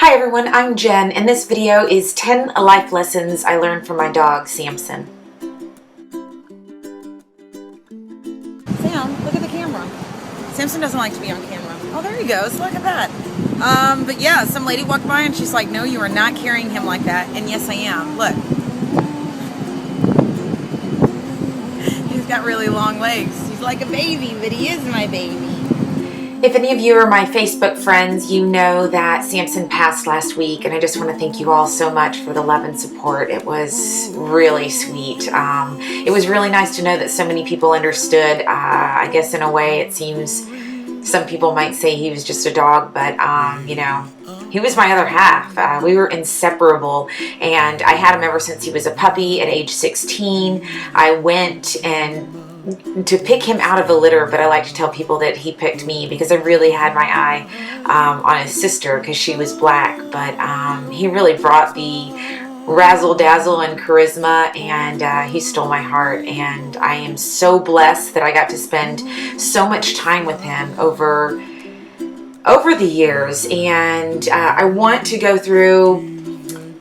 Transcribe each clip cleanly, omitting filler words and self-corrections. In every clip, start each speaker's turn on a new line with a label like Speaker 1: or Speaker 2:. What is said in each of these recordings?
Speaker 1: Hi everyone, I'm Jen, and this video is 10 life lessons I learned from my dog, Samson.
Speaker 2: Sam, look at the camera. Samson doesn't like to be on camera. Oh, there he goes. Look at that. But yeah, some lady walked by and she's like, no, you are not carrying him like that. And yes, I am. Look. He's got really long legs. He's like a baby, but he is my baby.
Speaker 1: If any of you are my Facebook friends, you know that Samson passed last week, and I just want to thank you all so much for the love and support. It was really sweet. It was really nice to know that so many people understood. I guess in a way it seems some people might say he was just a dog, but you know, he was my other half. We were inseparable, and I had him ever since he was a puppy at age 16. I went to pick him out of the litter, but I like to tell people that he picked me because I really had my eye on his sister because she was black, but he really brought the razzle dazzle and charisma, and he stole my heart, and I am so blessed that I got to spend so much time with him over the years. And I want to go through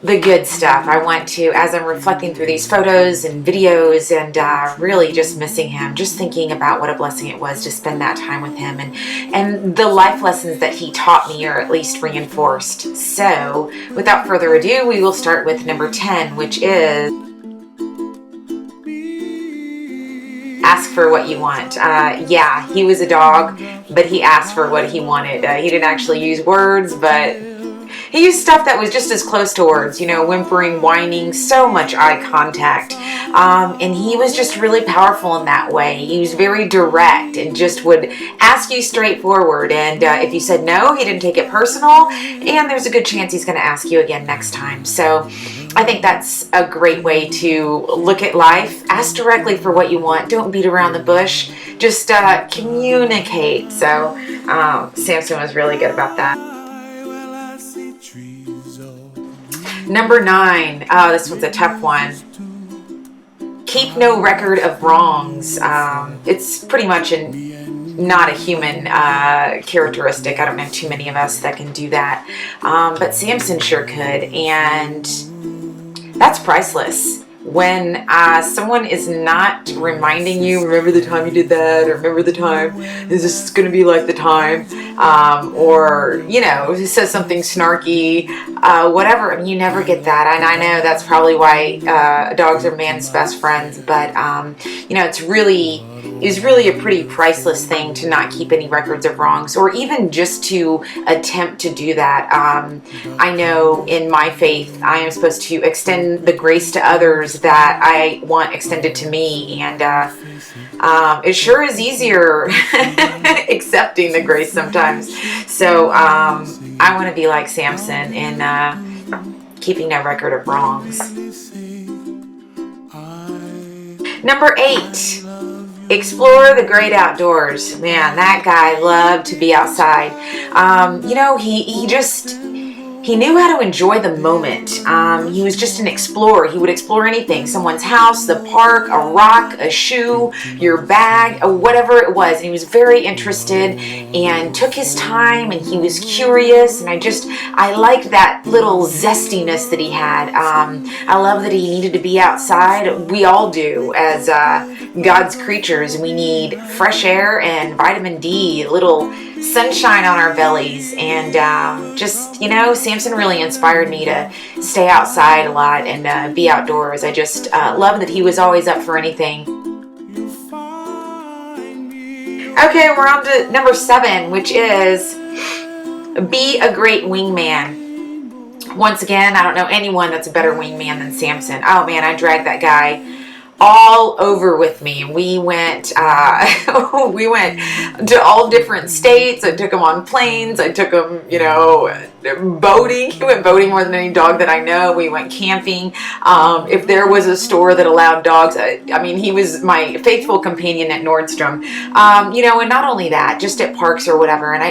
Speaker 1: the good stuff. I want to, as I'm reflecting through these photos and videos and really just missing him, just thinking about what a blessing it was to spend that time with him, and the life lessons that he taught me, or at least reinforced. So without further ado, we will start with number 10, which is ask for what you want. Yeah, he was a dog, but he asked for what he wanted. He didn't actually use words, but he used stuff that was just as close to words, you know, whimpering, whining, so much eye contact. And he was just really powerful in that way. He was very direct and just would ask you straightforward. And if you said no, he didn't take it personal. And there's a good chance he's going to ask you again next time. So I think that's a great way to look at life. Ask directly for what you want. Don't beat around the bush. Just communicate. So Samson was really good about that. Number 9, this one's a tough one. Keep no record of wrongs. It's pretty much not a human characteristic. I don't know too many of us that can do that. But Samson sure could, and that's priceless. When someone is not reminding you, remember the time you did that, or remember the time, is this going to be like the time, or, you know, says something snarky, whatever. I mean, you never get that, and I know that's probably why dogs are man's best friends, but, you know, it's really a pretty priceless thing to not keep any records of wrongs, or even just to attempt to do that. I know in my faith I am supposed to extend the grace to others that I want extended to me, and it sure is easier accepting the grace sometimes. So I want to be like Samson in keeping no record of wrongs. Number 8. Explore the great outdoors. Man, that guy loved to be outside. You know, he knew how to enjoy the moment. He was just an explorer. He would explore anything. Someone's house, the park, a rock, a shoe, your bag, whatever it was. And he was very interested and took his time, and he was curious. And I liked that little zestiness that he had. I love that he needed to be outside. We all do as God's creatures. We need fresh air and vitamin D, a little sunshine on our bellies, and just, you know, Samson really inspired me to stay outside a lot and be outdoors. I just love that he was always up for anything. Okay, we're on to number 7, which is be a great wingman. Once again, I don't know anyone that's a better wingman than Samson. Oh man, I dragged that guy all over with me. We went to all different states. I took him on planes. I took him, you know, boating. He went boating more than any dog that I know. We went camping. If there was a store that allowed dogs, I mean, he was my faithful companion at Nordstrom. You know, and not only that, just at parks or whatever. And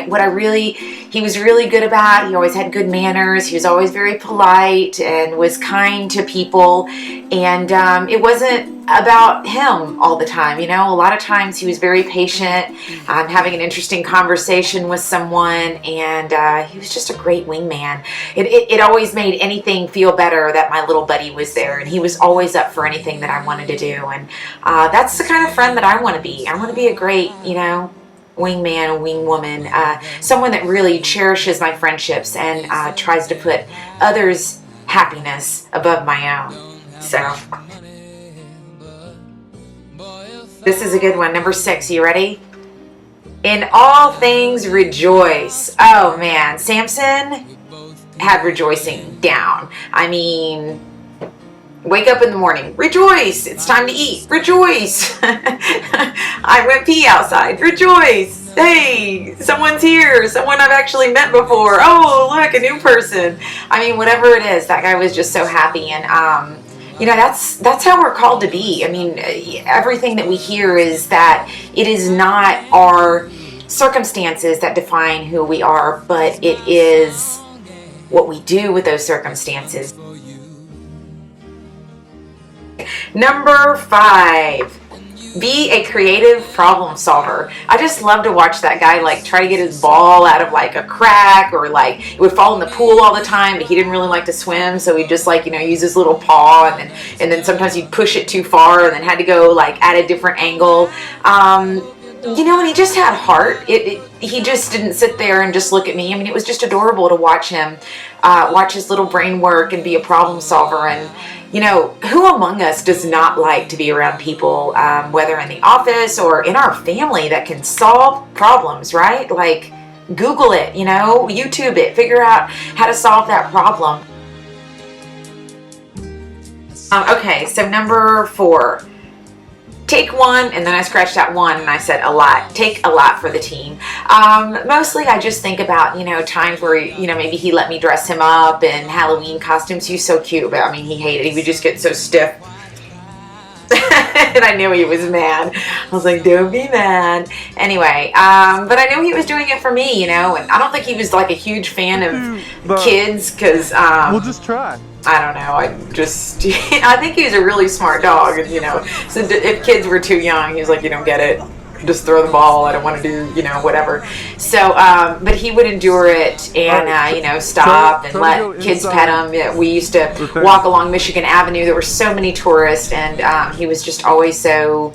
Speaker 1: he was really good about, he always had good manners. He was always very polite and was kind to people. And it wasn't about him all the time. You know, a lot of times he was very patient, having an interesting conversation with someone, and he was just a great wingman. It always made anything feel better that my little buddy was there, and he was always up for anything that I wanted to do. And that's the kind of friend that I want to be. I want to be a great, you know, wingman, wingwoman, someone that really cherishes my friendships and tries to put others' happiness above my own. So this is a good one. Number 6, you ready? In all things rejoice. Oh man, Samson had rejoicing down. I mean, wake up in the morning, rejoice, it's time to eat, rejoice. I went pee outside, rejoice. Hey, someone's here, someone I've actually met before. Oh, look, a new person. I mean, whatever it is, that guy was just so happy. And you know, that's how we're called to be. I mean, everything that we hear is that it is not our circumstances that define who we are, but it is what we do with those circumstances. Number 5, be a creative problem solver. I just love to watch that guy like try to get his ball out of like a crack, or like it would fall in the pool all the time, but he didn't really like to swim, so he'd just like, you know, use his little paw, and then sometimes he'd push it too far and then had to go like at a different angle. You know, and he just had heart. He just didn't sit there and just look at me. I mean, it was just adorable to watch him, watch his little brain work and be a problem solver. And you know, who among us does not like to be around people, whether in the office or in our family, that can solve problems, right? Like, Google it, you know, YouTube it, figure out how to solve that problem. Okay, so number 4. Take one, and then I scratched out one and I said a lot. Take a lot for the team. Mostly I just think about, you know, times where, you know, maybe he let me dress him up in Halloween costumes. He was so cute, but I mean, he hated it. He would just get so stiff. And I knew he was mad. I was like, don't be mad. Anyway, but I knew he was doing it for me, you know, and I don't think he was like a huge fan of kids, because
Speaker 3: we'll just try.
Speaker 1: I don't know. I think he's a really smart dog, and you know, so if kids were too young, he was like, you don't get it, just throw the ball. I don't want to do, you know, whatever. So, but he would endure it and, you know, stop and let kids pet him. Yeah, we used to walk along Michigan Avenue. There were so many tourists, and he was just always so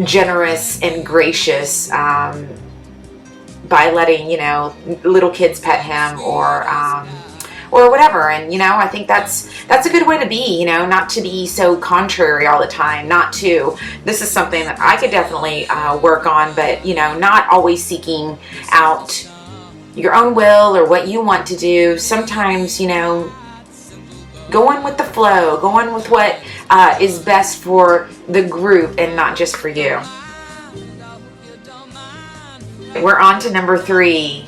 Speaker 1: generous and gracious by letting, you know, little kids pet him, or whatever. And you know, I think that's a good way to be, you know, not to be so contrary all the time, this is something that I could definitely work on, but you know, not always seeking out your own will or what you want to do. Sometimes, you know, going with the flow, going with what is best for the group and not just for you. We're on to number 3.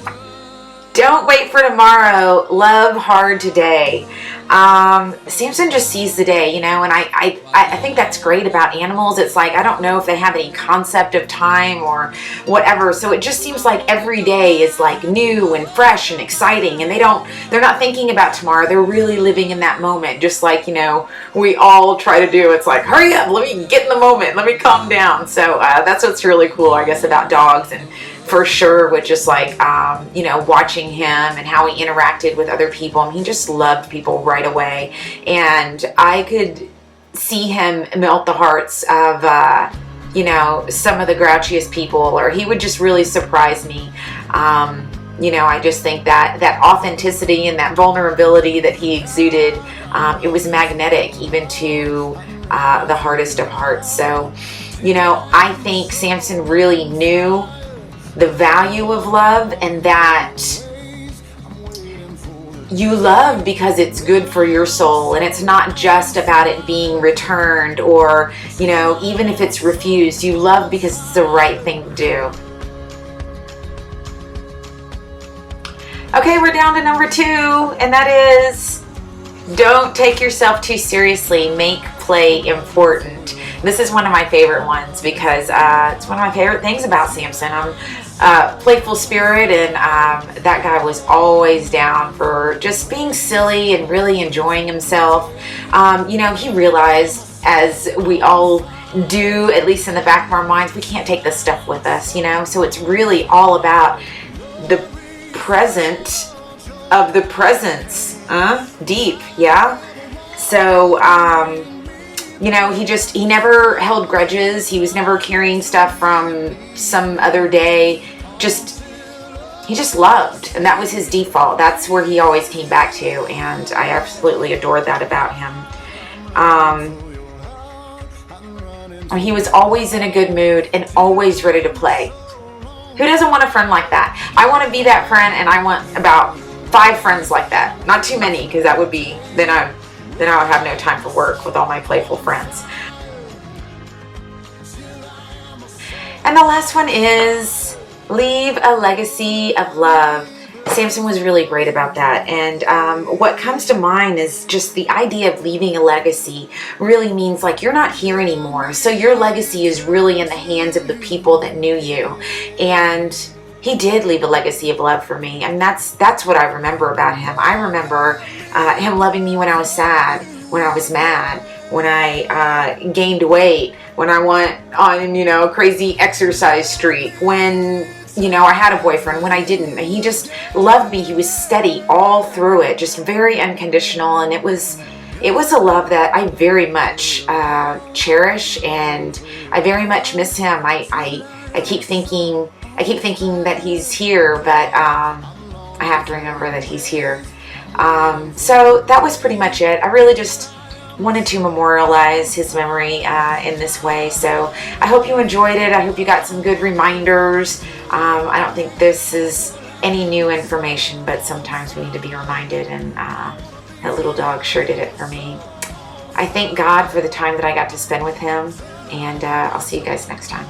Speaker 1: Don't wait for tomorrow. Love hard today. Samson just sees the day, you know, and I think that's great about animals. It's like, I don't know if they have any concept of time or whatever. So it just seems like every day is like new and fresh and exciting, and they're not thinking about tomorrow. They're really living in that moment, just like, you know, we all try to do. It's like, hurry up, let me get in the moment, let me calm down. So that's what's really cool, I guess, about dogs. And for sure, with just like, you know, watching him and how he interacted with other people. I mean, he just loved people right away. And I could see him melt the hearts of, you know, some of the grouchiest people, or he would just really surprise me. You know, I just think that authenticity and that vulnerability that he exuded, it was magnetic even to the hardest of hearts. So, you know, I think Samson really knew the value of love, and that you love because it's good for your soul, and it's not just about it being returned, or, you know, even if it's refused, you love because it's the right thing to do. Okay, we're down to number 2, and that is, don't take yourself too seriously. Make play important. This is one of my favorite ones because it's one of my favorite things about Samson. Playful spirit, and that guy was always down for just being silly and really enjoying himself. You know, he realized as we all do, at least in the back of our minds. We can't take this stuff with us, you know? So it's really all about the present of the presence. Deep, yeah? So, you know, he never held grudges. He was never carrying stuff from some other day. He just loved, and that was his default. That's where he always came back to, and I absolutely adored that about him. He was always in a good mood and always ready to play. Who doesn't want a friend like that? I want to be that friend, and I want about 5 friends like that. Not too many, because that would be, then I would have no time for work with all my playful friends. And the last one is leave a legacy of love. Samson was really great about that. And what comes to mind is just the idea of leaving a legacy really means like you're not here anymore. So your legacy is really in the hands of the people that knew you. And he did leave a legacy of love for me. And that's what I remember about him. I remember him loving me when I was sad, when I was mad, when I gained weight, when I went on, you know, a crazy exercise streak, when, you know, I had a boyfriend, when I didn't. He just loved me. He was steady all through it, just very unconditional. And it was a love that I very much cherish, and I very much miss him. I keep thinking that he's here, but I have to remember that he's here. So that was pretty much it. I really just wanted to memorialize his memory in this way. So I hope you enjoyed it. I hope you got some good reminders. I don't think this is any new information, but sometimes we need to be reminded, and that little dog sure did it for me. I thank God for the time that I got to spend with him, and I'll see you guys next time.